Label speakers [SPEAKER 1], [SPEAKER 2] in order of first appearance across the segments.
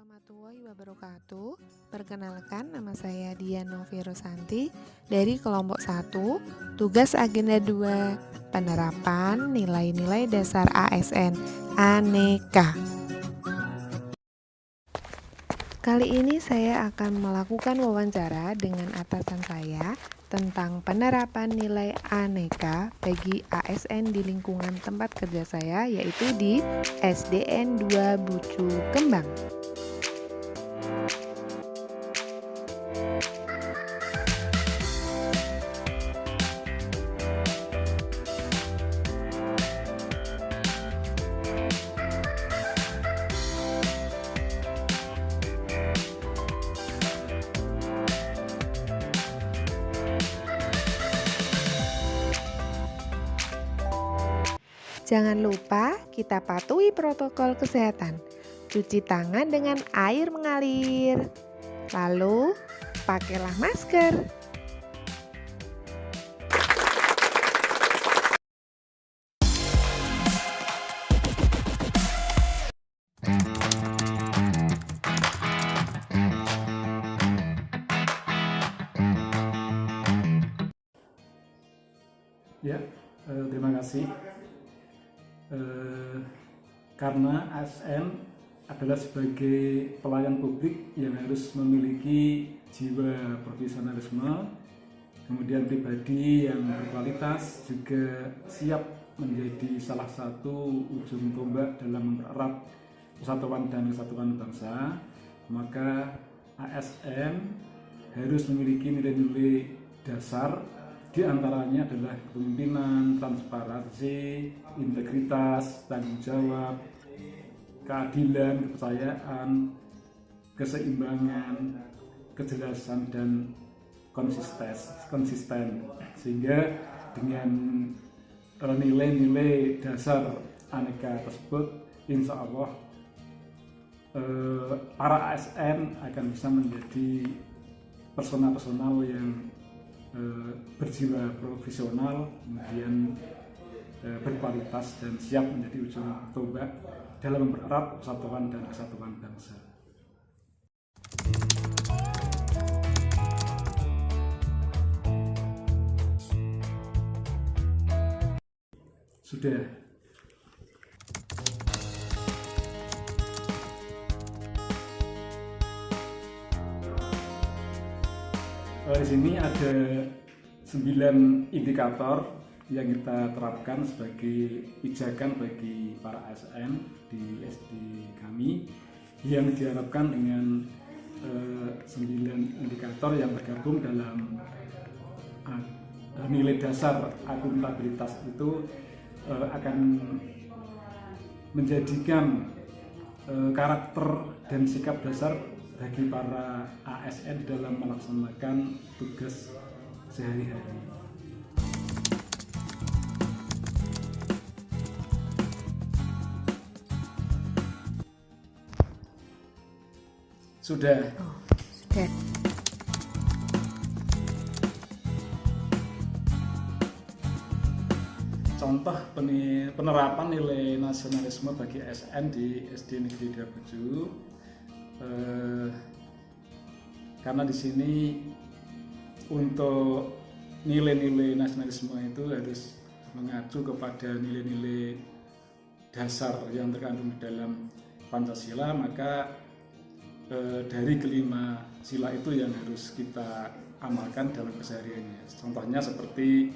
[SPEAKER 1] Warahmatullahi wabarakatuh. Perkenalkan, nama saya Diana Novirosanti dari kelompok 1, tugas agenda 2, penerapan nilai-nilai dasar ASN Aneka. Kali ini saya akan melakukan wawancara dengan atasan saya tentang penerapan nilai aneka bagi ASN di lingkungan tempat kerja saya, yaitu di SDN 2 Bucu Kembang. Jangan lupa kita patuhi protokol kesehatan. Cuci tangan dengan air mengalir. Lalu, pakailah masker.
[SPEAKER 2] Ya, terima kasih. Karena ASN adalah sebagai pelayan publik yang harus memiliki jiwa profesionalisme, kemudian pribadi yang berkualitas, juga siap menjadi salah satu ujung tombak dalam mempererat persatuan dan kesatuan bangsa, maka ASN harus memiliki nilai-nilai dasar. Di antaranya adalah kepemimpinan, transparansi, integritas, tanggung jawab, keadilan, kepercayaan, keseimbangan, kejelasan, dan konsisten. Sehingga dengan nilai-nilai dasar aneka tersebut, insya Allah para ASN akan bisa menjadi personal yang berjiwa profesional, kemudian berkualitas dan siap menjadi ujung tombak dalam mempererat persatuan dan kesatuan bangsa. Sudah. Di sini ada 9 indikator yang kita terapkan sebagai pijakan bagi para ASN di SD kami, yang diharapkan dengan 9 indikator yang tergabung dalam nilai dasar akuntabilitas itu akan menjadikan karakter dan sikap dasar bagi para ASN dalam melaksanakan tugas sehari-hari. Sudah.
[SPEAKER 1] Sudah.
[SPEAKER 2] Contoh penerapan nilai nasionalisme bagi ASN di SD Negeri 2 Bucu. Karena di sini untuk nilai-nilai nasionalisme itu harus mengacu kepada nilai-nilai dasar yang terkandung di dalam Pancasila, maka dari kelima sila itu yang harus kita amalkan dalam kesehariannya. Contohnya seperti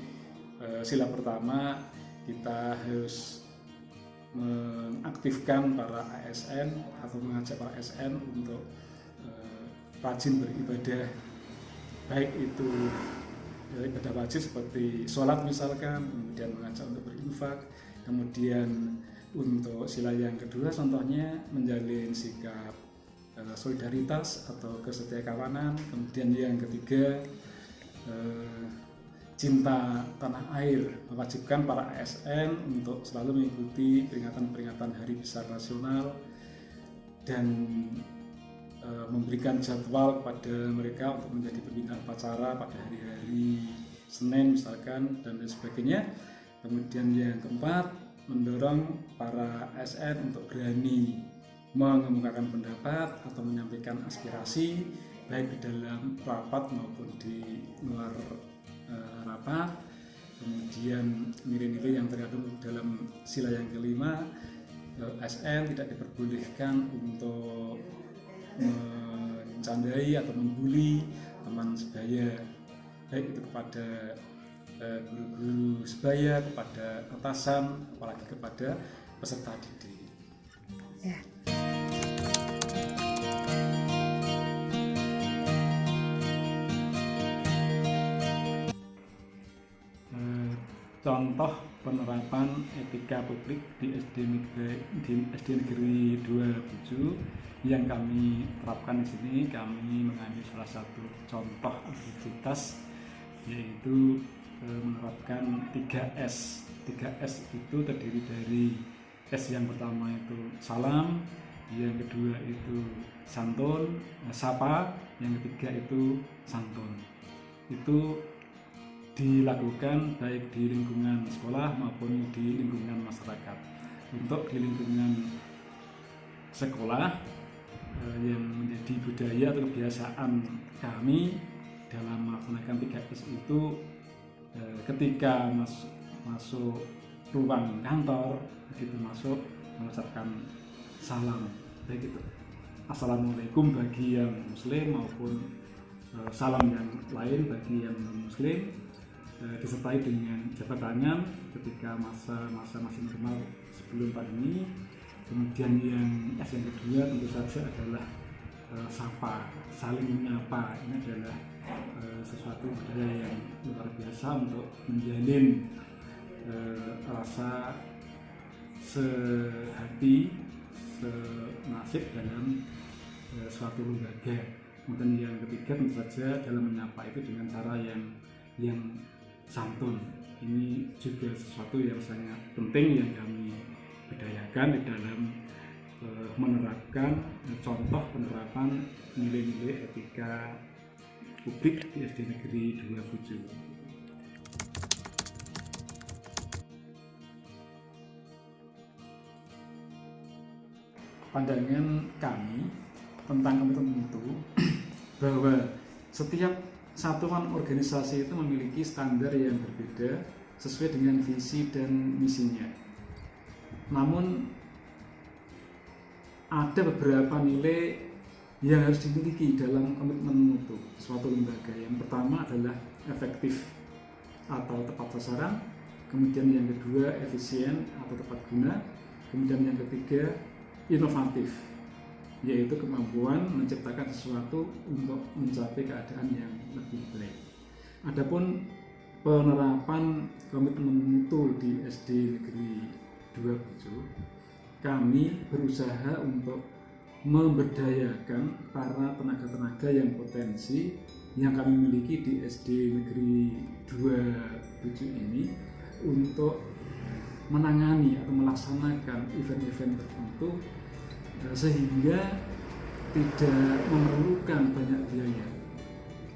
[SPEAKER 2] sila pertama, kita harus mengaktifkan para ASN atau mengajak para ASN untuk rajin beribadah, baik itu ibadah wajib seperti sholat misalkan, kemudian mengajak untuk berinfak, kemudian untuk sila yang kedua contohnya menjalin sikap solidaritas atau kesetiakawanan, kemudian yang ketiga cinta tanah air, mewajibkan para ASN untuk selalu mengikuti peringatan-peringatan Hari Besar Nasional dan memberikan jadwal kepada mereka untuk menjadi pembina upacara pada hari-hari Senin misalkan dan lain sebagainya. Kemudian yang keempat, mendorong para ASN untuk berani mengemukakan pendapat atau menyampaikan aspirasi baik di dalam rapat maupun di luar rapat. Kemudian nilai-nilai yang terkandung dalam sila yang kelima, ASN tidak diperbolehkan untuk mencandai atau membuli teman sebaya, baik itu kepada guru-guru sebaya, kepada atasan, apalagi kepada peserta didik.
[SPEAKER 1] Ya.
[SPEAKER 2] Contoh penerapan etika publik di SD Negeri 27 yang kami terapkan di sini, kami mengambil salah satu contoh aktivitas, yaitu menerapkan 3S. 3S itu terdiri dari S yang pertama itu salam, yang kedua itu santun, sapa, yang ketiga itu santun. Itu dilakukan baik di lingkungan sekolah maupun di lingkungan masyarakat. Untuk di lingkungan sekolah, yang menjadi budaya atau kebiasaan kami dalam melaksanakan 3S itu, ketika masuk ruang kantor, begitu masuk mengucapkan salam, baik itu assalamualaikum bagi yang muslim maupun salam yang lain bagi yang non muslim, disertai dengan jabat tangan ketika masa masih normal sebelum pandemi. Kemudian yang kedua tentu saja adalah sapa, saling menyapa. Ini adalah sesuatu budaya yang luar biasa untuk menjalin rasa sehati, senasib dalam suatu lembaga. Kemudian yang ketiga tentu saja dalam menyapa itu dengan cara yang santun. Ini juga sesuatu yang sangat penting yang kami budayakan di dalam menerapkan contoh penerapan nilai-nilai etika publik di SD Negeri 27. Pandangan kami tentang komitmen itu bahwa setiap satuan organisasi itu memiliki standar yang berbeda sesuai dengan visi dan misinya. Namun ada beberapa nilai yang harus dimiliki dalam komitmen mutu suatu lembaga. Yang pertama adalah efektif atau tepat sasaran, kemudian yang kedua efisien atau tepat guna, kemudian yang ketiga inovatif, yaitu kemampuan menciptakan sesuatu untuk mencapai keadaan yang lebih baik. Adapun penerapan komitmen mutu di SD Negeri 27, kami berusaha untuk memberdayakan para tenaga-tenaga yang potensi yang kami miliki di SD Negeri 27 ini untuk menangani atau melaksanakan event-event tertentu, sehingga tidak memerlukan banyak biaya,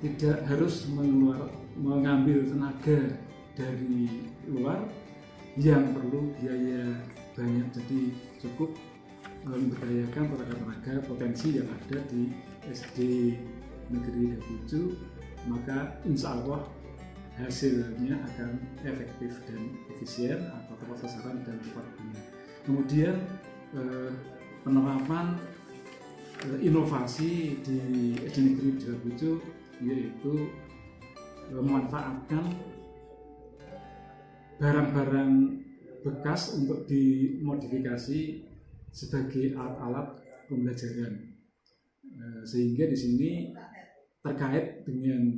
[SPEAKER 2] tidak harus mengambil tenaga dari luar yang perlu biaya banyak. Jadi cukup memberdayakan tenaga-tenaga potensi yang ada di SD Negeri 27, maka insya Allah hasilnya akan efektif dan efisien atau tepat sasaran dan tepat guna. Kemudian penerapan inovasi di SD Negeri 27 yaitu memanfaatkan barang-barang bekas untuk dimodifikasi sebagai alat-alat pembelajaran, sehingga di sini terkait dengan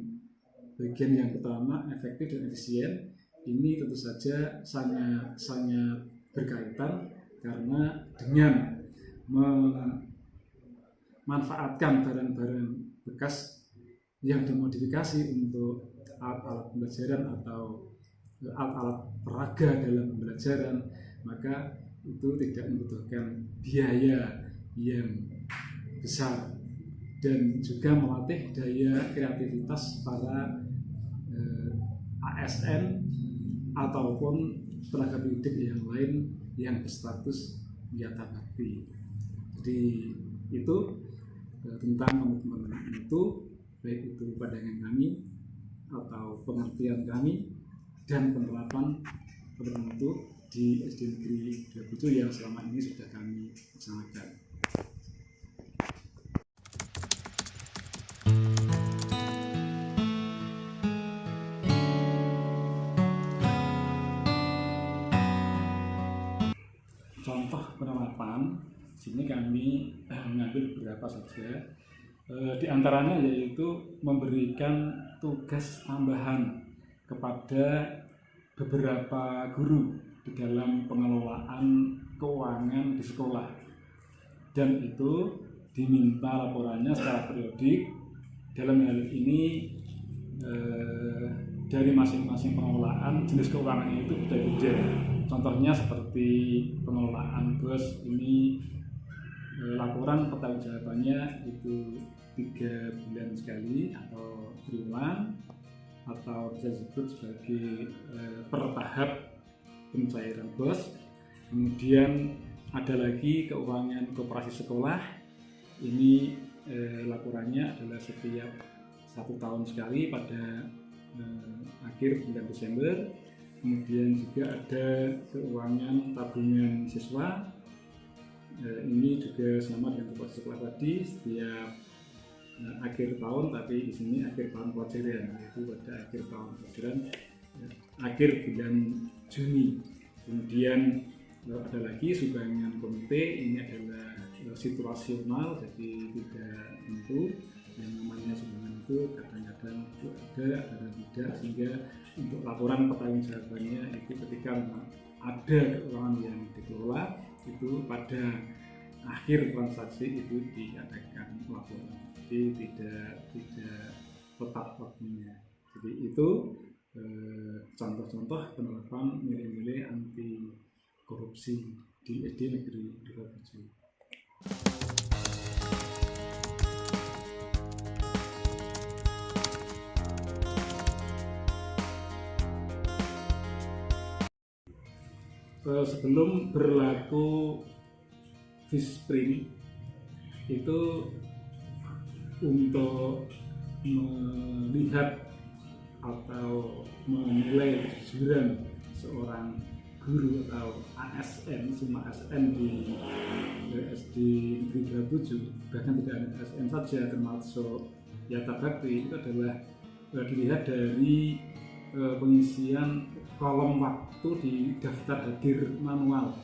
[SPEAKER 2] bagian yang pertama efektif dan efisien. Ini tentu saja sangat berkaitan, karena dengan memanfaatkan barang-barang bekas yang dimodifikasi untuk alat-alat pembelajaran atau alat-alat peraga dalam pembelajaran, maka itu tidak membutuhkan biaya yang besar dan juga melatih daya kreativitas para ASN ataupun tenaga pendidik yang lain yang berstatus wiyata bakti. Jadi itu tentang komitmen itu, baik itu pandangan kami atau pengertian kami dan penerapan komitmen itu di SD Negeri 27 yang selama ini sudah kami laksanakan. Contoh penerapan, sini kami mengambil beberapa saja. Di antaranya yaitu memberikan tugas tambahan kepada beberapa guru di dalam pengelolaan keuangan di sekolah, dan itu diminta laporannya secara periodik. Dalam hal ini dari masing-masing pengelolaan jenis keuangannya itu beda-beda. Contohnya seperti pengelolaan bos, ini laporan pertanggungjawabannya itu 3 bulan sekali atau triwulan, atau bisa disebut sebagai per tahap pencairan bos. Kemudian ada lagi keuangan koperasi sekolah, ini laporannya adalah setiap 1 tahun sekali pada akhir bulan Desember. Kemudian juga ada keuangan tabungan siswa, ini juga sama dengan koperasi sekolah tadi, setiap akhir tahun, tapi di sini akhir tahun pelajaran, yaitu pada akhir tahun pelajaran akhir bulan Juni. Kemudian ada lagi sumbangan komite, ini adalah situasional, jadi tidak tentu. Yang namanya sumbangan itu kadang-kadang itu ada, kadang tidak, sehingga untuk laporan pertanggungjawabannya itu ketika ada keuangan yang dikelola itu pada akhir transaksi itu diadakan laporan, jadi tidak tetap waktunya. Jadi itu contoh-contoh penerapan nilai-nilai anti korupsi di SD Negeri 27. Sebelum berlaku Fispring itu, untuk melihat atau menilai kejujuran seorang guru atau ASN, semua ASN di SD Negeri 27, bahkan tidak hanya ASN saja, termasuk Yata Bakti, itu adalah dilihat dari pengisian kolom waktu di daftar hadir manual,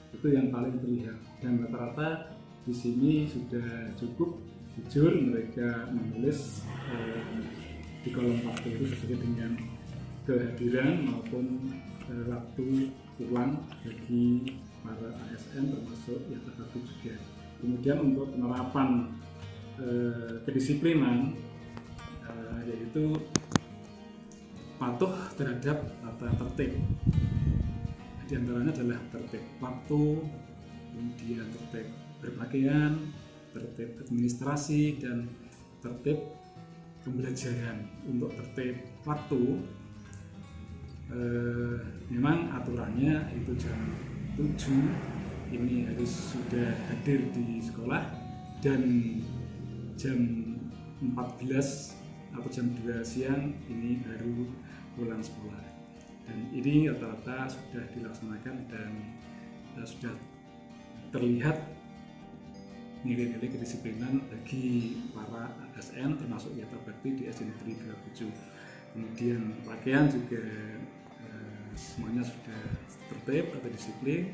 [SPEAKER 2] itu yang paling terlihat. Dan rata-rata di sini sudah cukup jujur mereka menulis di kolom waktu itu sesuai dengan kehadiran maupun waktu pulang bagi para ASN, termasuk yang tergabung juga. Kemudian untuk penerapan kedisiplinan, yaitu patuh terhadap tata tertib. Di antaranya adalah tertib waktu, kemudian tertib berpakaian, tertib administrasi, dan tertib pembelajaran. Untuk tertib waktu, memang aturannya itu jam 7 ini harus sudah hadir di sekolah, dan jam 14 atau jam 2 siang ini baru pulang sekolah. Dan ini rata-rata sudah dilaksanakan dan sudah terlihat nilai-nilai kedisiplinan bagi para ASN, termasuk Yata Bakti di SD Negeri 27. Kemudian pakaian juga semuanya sudah tertib atau disiplin.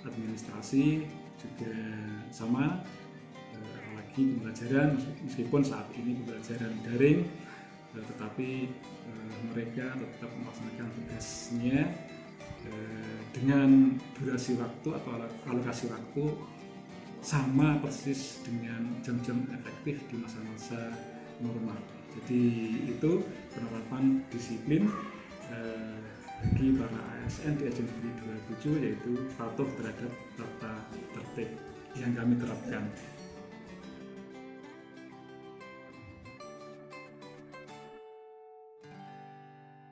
[SPEAKER 2] Administrasi juga sama, apalagi pembelajaran, meskipun saat ini pembelajaran daring, tetapi mereka tetap melaksanakan tugasnya dengan durasi waktu atau alokasi waktu sama persis dengan jam-jam efektif di masa-masa normal. Jadi itu penerapan disiplin bagi para ASN di SD Negeri 27, yaitu patuh terhadap tata tertib yang kami terapkan.